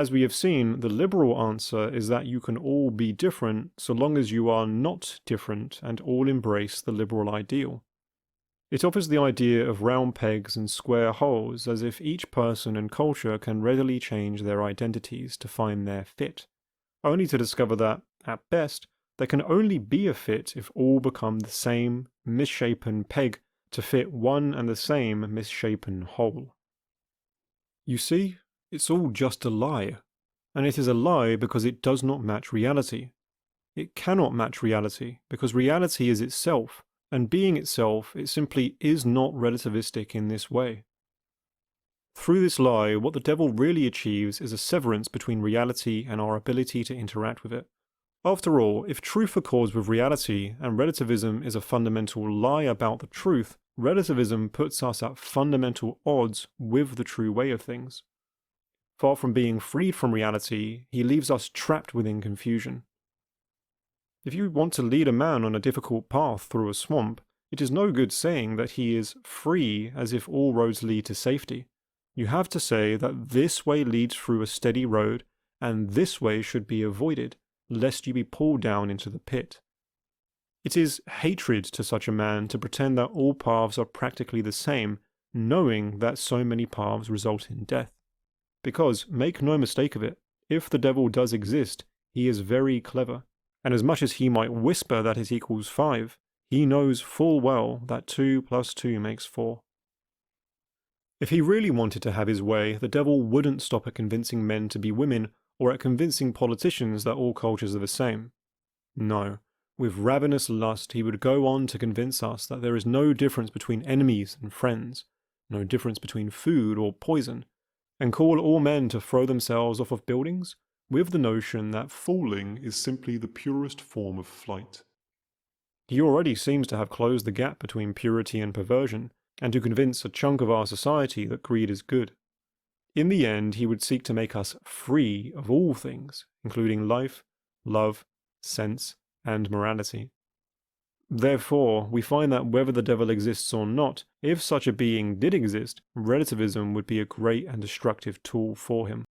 As we have seen, the liberal answer is that you can all be different so long as you are not different and all embrace the liberal ideal. It offers the idea of round pegs and square holes, as if each person and culture can readily change their identities to find their fit, only to discover that, at best, there can only be a fit if all become the same misshapen peg to fit one and the same misshapen hole. You see, it's all just a lie, and it is a lie because it does not match reality. It cannot match reality because reality is itself, and being itself, it simply is not relativistic in this way. Through this lie, what the devil really achieves is a severance between reality and our ability to interact with it. After all, if truth accords with reality and relativism is a fundamental lie about the truth, relativism puts us at fundamental odds with the true way of things. Far from being freed from reality, he leaves us trapped within confusion. If you want to lead a man on a difficult path through a swamp, it is no good saying that he is free as if all roads lead to safety. You have to say that this way leads through a steady road, and this way should be avoided, lest you be pulled down into the pit. It is hatred to such a man to pretend that all paths are practically the same, knowing that so many paths result in death. Because, make no mistake of it, if the devil does exist, he is very clever, and as much as he might whisper that it equals 5, he knows full well that 2 + 2 makes 4. If he really wanted to have his way, the devil wouldn't stop at convincing men to be women or at convincing politicians that all cultures are the same. No, with ravenous lust he would go on to convince us that there is no difference between enemies and friends, no difference between food or poison, and call all men to throw themselves off of buildings, with the notion that falling is simply the purest form of flight. He already seems to have closed the gap between purity and perversion, and to convince a chunk of our society that greed is good. In the end, he would seek to make us free of all things, including life, love, sense, and morality. Therefore, we find that whether the devil exists or not, if such a being did exist, relativism would be a great and destructive tool for him.